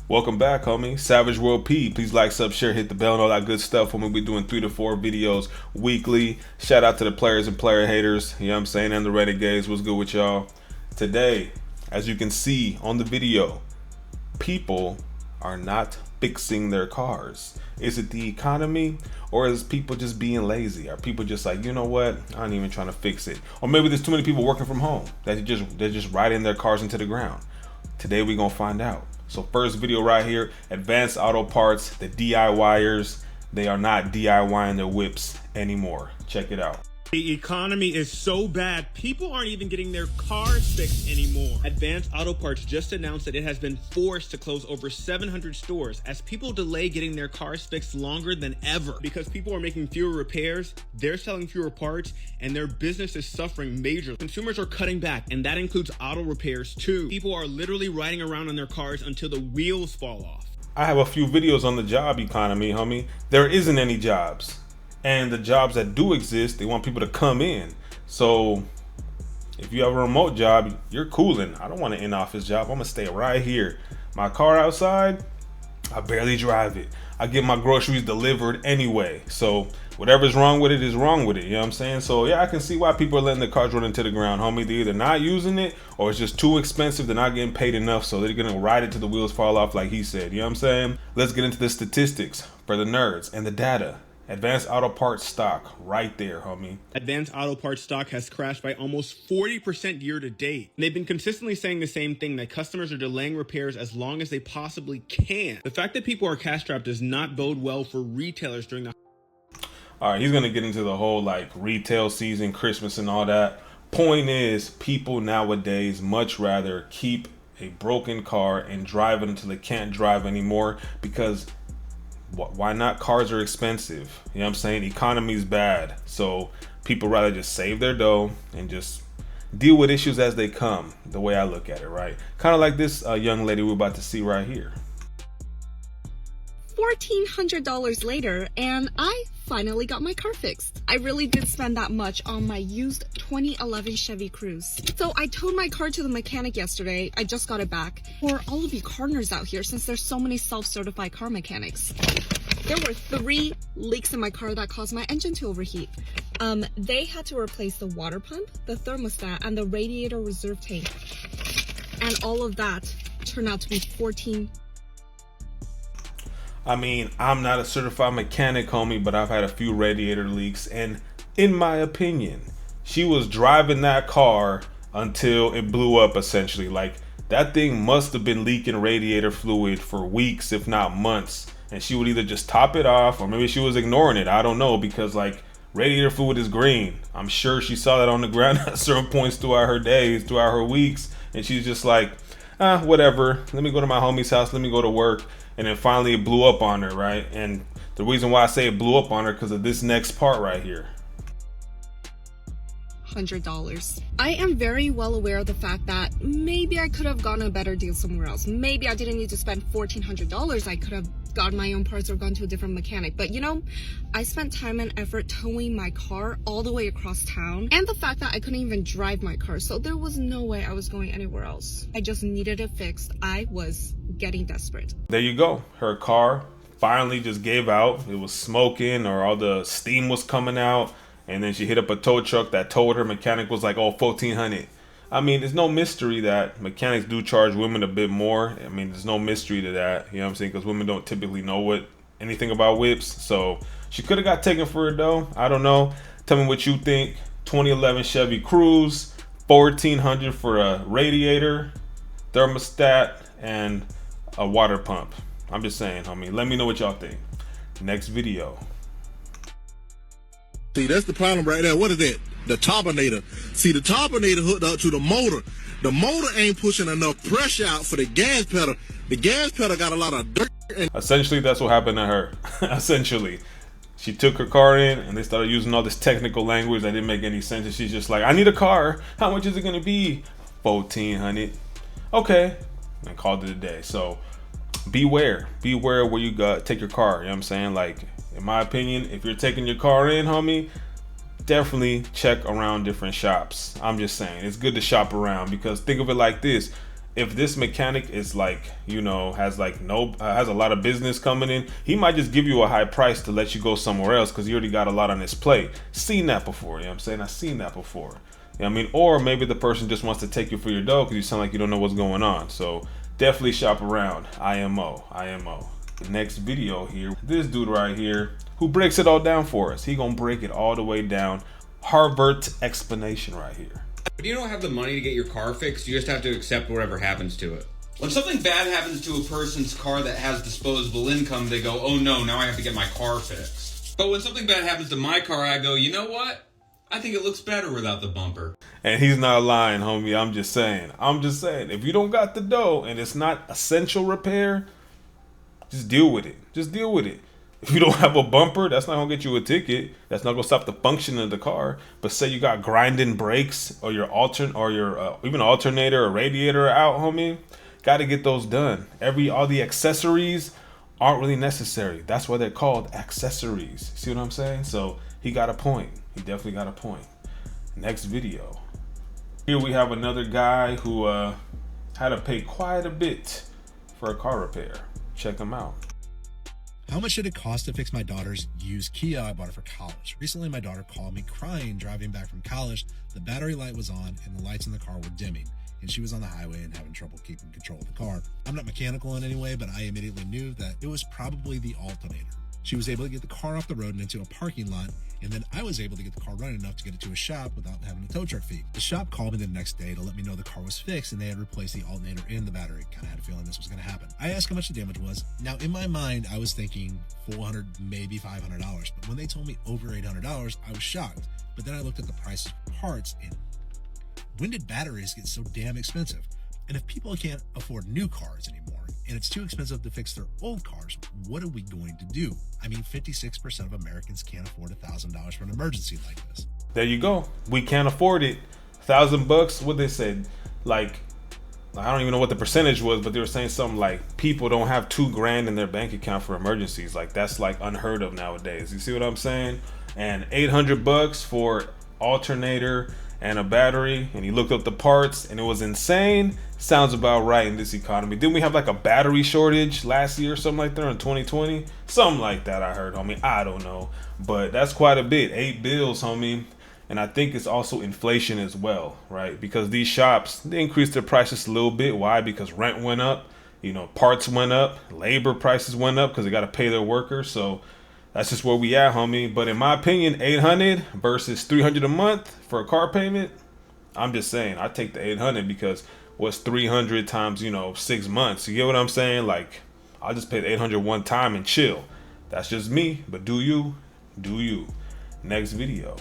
Welcome back, homie. Savage World P. Please like, sub, share, hit the bell, and all that good stuff. When we be doing 3 to 4 videos weekly. Shout out to the players and player haters. You know what I'm saying? And the renegades. What's good with y'all? Today, as you can see on the video, people are not fixing their cars. Is it the economy, or is people just being lazy? Are people just like, you know what, I ain't even trying to fix it? Or maybe there's too many people working from home that they're just riding their cars into the ground. Today we gonna find out. So first video right here, Advanced Auto Parts, the DIYers, they are not DIYing their whips anymore. Check it out. The economy is so bad, people aren't even getting their cars fixed anymore. Advanced Auto Parts just announced that it has been forced to close over 700 stores as people delay getting their cars fixed longer than ever. Because people are making fewer repairs, they're selling fewer parts, and their business is suffering majorly. Consumers are cutting back, and that includes auto repairs too. People are literally riding around on their cars until the wheels fall off. I have a few videos on the job economy, homie. There isn't any jobs. And the jobs that do exist, they want people to come in. So if you have a remote job, you're cooling. I don't want an in-office job. I'm gonna stay right here. My car outside, I barely drive it. I get my groceries delivered anyway. So whatever's wrong with it is wrong with it. You know what I'm saying? So yeah, I can see why people are letting their cars run into the ground, homie. They're either not using it or it's just too expensive. They're not getting paid enough. So they're gonna ride it till the wheels fall off, like he said. You know what I'm saying? Let's get into the statistics for the nerds and the data. Advanced Auto Parts stock right there, homie. Advanced Auto Parts stock has crashed by almost 40% year to date. They've been consistently saying the same thing, that customers are delaying repairs as long as they possibly can. The fact that people are cash strapped does not bode well for retailers during the... All right, he's gonna get into the whole like retail season, Christmas and all that. Point is, people nowadays much rather keep a broken car and drive it until they can't drive anymore, because why not? Cars are expensive. You know what I'm saying? Economy's bad. So people rather just save their dough and just deal with issues as they come, the way I look at it, right? Kind of like this young lady we're about to see right here. $1,400 later, and I finally got my car fixed. I really did spend that much on my used 2011 Chevy Cruze. So I towed my car to the mechanic yesterday. I just got it back. For all of you car nerds out here, since there's so many self-certified car mechanics, there were 3 leaks in my car that caused my engine to overheat. They had to replace the water pump, the thermostat, and the radiator reserve tank. And all of that turned out to be I mean, I'm not a certified mechanic, homie, but I've had a few radiator leaks, and in my opinion, she was driving that car until it blew up, essentially. Like, that thing must have been leaking radiator fluid for weeks, if not months, and she would either just top it off, or maybe she was ignoring it. I don't know, because like, radiator fluid is green. I'm sure she saw that on the ground at certain points throughout her days, throughout her weeks, and she's just like, whatever, let me go to my homie's house, let me go to work. And then finally it blew up on her, right? And the reason why I say it blew up on her, because of this next part right here. $100. I am very well aware of the fact that maybe I could have gotten a better deal somewhere else. Maybe I didn't need to spend $1,400. I could have gotten my own parts or gone to a different mechanic. But you know, I spent time and effort towing my car all the way across town, and the fact that I couldn't even drive my car, so there was no way I was going anywhere else. I just needed it fixed. I was getting desperate. There you go. Her car finally just gave out. It was smoking, or all the steam was coming out, and then she hit up a tow truck that towed her. Mechanic was like, oh, $1,400. I mean, there's no mystery that mechanics do charge women a bit more. I mean, there's no mystery to that, you know what I'm saying? Because women don't typically know anything about whips. So she could have got taken for it though. I don't know. Tell me what you think. 2011 Chevy Cruze, $1,400 for a radiator, thermostat, and a water pump. I'm just saying, homie. Let me know what y'all think. Next video. See, that's the problem right there. What is that? The turbinator. See, the turbinator hooked up to the motor. The motor ain't pushing enough pressure out for the gas pedal. The gas pedal got a lot of dirt. Essentially, that's what happened to her. Essentially, she took her car in and they started using all this technical language that didn't make any sense. And she's just like, I need a car. How much is it going to be? $1,400. Okay. And called it a day. So beware where you take your car. You know what I'm saying? Like, in my opinion, if you're taking your car in, homie, definitely check around different shops. I'm just saying, it's good to shop around, because think of it like this: if this mechanic is like, you know, has like has a lot of business coming in, he might just give you a high price to let you go somewhere else because he already got a lot on his plate. Seen that before, you know what I'm saying? I've seen that before. You know what I mean? Or maybe the person just wants to take you for your dough because you sound like you don't know what's going on. So definitely shop around. IMO. Next video here, this dude right here who breaks it all down for us. He gonna break it all the way down. Harvard explanation right here. If you don't have the money to get your car fixed, you just have to accept whatever happens to it. When something bad happens to a person's car that has disposable income, they go, oh no, now I have to get my car fixed. But when something bad happens to my car, I go, you know what? I think it looks better without the bumper. And he's not lying, homie. I'm just saying, if you don't got the dough and it's not essential repair, just deal with it. If you don't have a bumper, that's not gonna get you a ticket. That's not gonna stop the function of the car. But say you got grinding brakes or your even alternator or radiator out, homie, got to get those done. All the accessories aren't really necessary. That's why they're called accessories. See what I'm saying? So he got a point. He definitely got a point. Next video. Here we have another guy who had to pay quite a bit for a car repair. Check him out. How much did it cost to fix my daughter's used Kia? I bought it for college. Recently, my daughter called me crying driving back from college. The battery light was on and the lights in the car were dimming, and she was on the highway and having trouble keeping control of the car. I'm not mechanical in any way, but I immediately knew that it was probably the alternator. She was able to get the car off the road and into a parking lot, and then I was able to get the car running enough to get it to a shop without having a tow truck fee. The shop called me the next day to let me know the car was fixed and they had replaced the alternator and the battery. Kind of had a feeling this was going to happen. I asked how much the damage was. Now, in my mind, I was thinking $400, maybe $500. But when they told me over $800, I was shocked. But then I looked at the prices of parts, and when did batteries get so damn expensive? And if people can't afford new cars anymore, and it's too expensive to fix their old cars, what are we going to do? I mean, 56% of Americans can't afford $1,000 for an emergency like this. There you go. We can't afford it. $1,000. What they said, like, I don't even know what the percentage was, but they were saying something like people don't have $2,000 in their bank account for emergencies. Like, that's like unheard of nowadays. You see what I'm saying? And $800 for alternator and a battery, and he looked up the parts and it was insane. Sounds about right in this economy. Didn't we have like a battery shortage last year or something like that in 2020? Something like that I heard, homie. I don't know, but that's quite a bit. 8 bills, homie. And I think it's also inflation as well, right? Because these shops, they increased their prices a little bit. Why? Because rent went up, you know, parts went up, labor prices went up because they got to pay their workers. So that's just where we at, homie. But in my opinion, 800 versus 300 a month for a car payment, I'm just saying, I take the 800 because what's 300 times, 6 months? You get what I'm saying? Like, I'll just pay the 800 one time and chill. That's just me, but do you? Do you? Next video.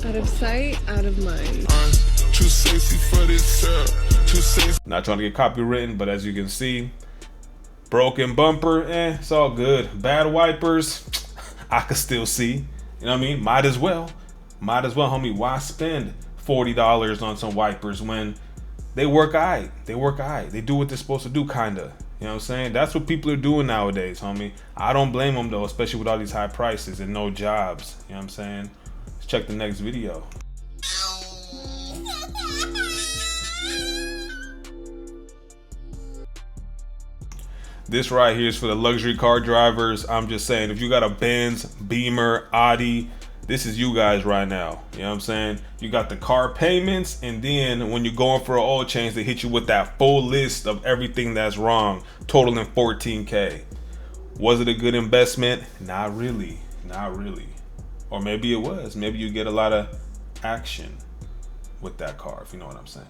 Out of sight, out of mind. Too sexy for this, too sexy. Not trying to get copywritten, but as you can see, broken bumper, it's all good. Bad wipers, I could still see. You know what I mean? Might as well, homie. Why spend $40 on some wipers when they work aight? They do what they're supposed to do, kinda. You know what I'm saying? That's what people are doing nowadays, homie. I don't blame them though, especially with all these high prices and no jobs. You know what I'm saying? Let's check the next video. This right here is for the luxury car drivers. I'm just saying, if you got a Benz, Beamer, Audi, this is you guys right now. You know what I'm saying? You got the car payments, and then when you're going for an oil change, they hit you with that full list of everything that's wrong, totaling $14K. Was it a good investment? Not really. Or maybe it was. Maybe you get a lot of action with that car, if you know what I'm saying.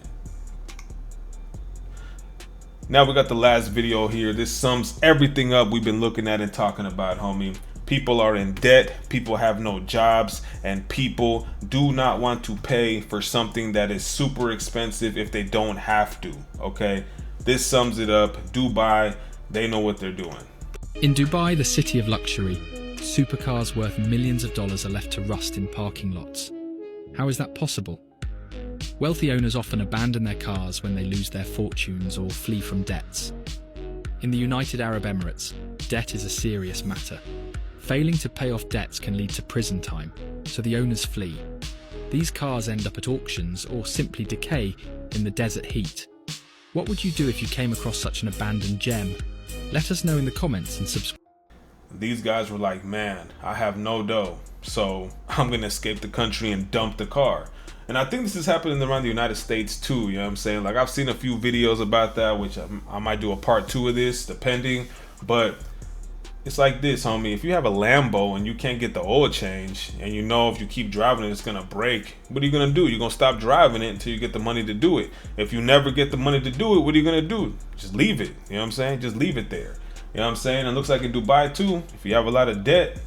Now we got the last video here. This sums everything up we've been looking at and talking about, homie. People are in debt, people have no jobs, and people do not want to pay for something that is super expensive if they don't have to, okay? This sums it up. Dubai, they know what they're doing. In Dubai, the city of luxury, supercars worth millions of dollars are left to rust in parking lots. How is that possible? Wealthy owners often abandon their cars when they lose their fortunes or flee from debts. In the United Arab Emirates, debt is a serious matter. Failing to pay off debts can lead to prison time, so the owners flee. These cars end up at auctions or simply decay in the desert heat. What would you do if you came across such an abandoned gem? Let us know in the comments and subscribe. These guys were like, man, I have no dough, so I'm gonna escape the country and dump the car. And I think this is happening around the United States too, you know what I'm saying? Like, I've seen a few videos about that, which I might do a part 2 of this, depending. But it's like this, homie. If you have a Lambo and you can't get the oil change, and you know if you keep driving it, it's gonna break, what are you gonna do? You're gonna stop driving it until you get the money to do it. If you never get the money to do it, what are you gonna do? Just leave it, you know what I'm saying? Just leave it there. You know what I'm saying? It looks like in Dubai too, if you have a lot of debt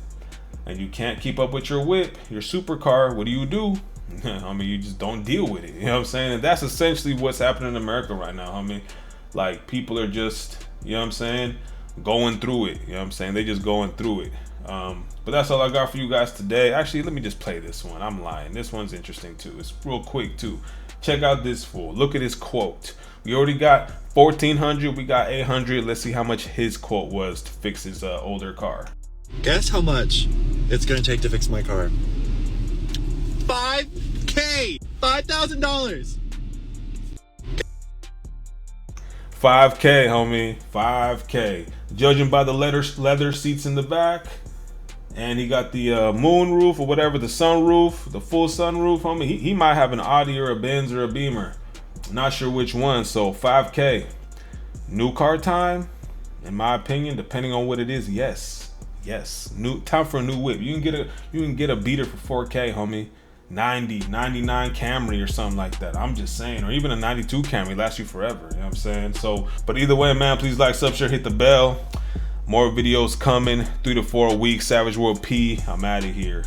and you can't keep up with your whip, your supercar, what do? I mean, you just don't deal with it. You know what I'm saying? And that's essentially what's happening in America right now. I mean, like, people are just, you know what I'm saying, going through it. You know what I'm saying? They just going through it. But that's all I got for you guys today. Actually, let me just play this one. I'm lying. This one's interesting too. It's real quick too. Check out this fool. Look at his quote. We already got 1,400. We got 800. Let's see how much his quote was to fix his older car. Guess how much it's gonna take to fix my car? $5,000. $5,000. 5K, homie. 5K. Judging by the leather seats in the back, and he got the moon roof or whatever, the sunroof, the full sunroof, homie. He might have an Audi or a Benz or a Beamer. Not sure which one. So 5K. New car time, in my opinion, depending on what it is, yes. New time for a new whip. You can get a beater for 4K, homie. 99 Camry or something like that. I'm just saying, or even a 92 Camry lasts you forever. You know what I'm saying? So, but either way, man, please like, sub, share, hit the bell. More videos coming 3 to 4 weeks. Savage World P. I'm out of here.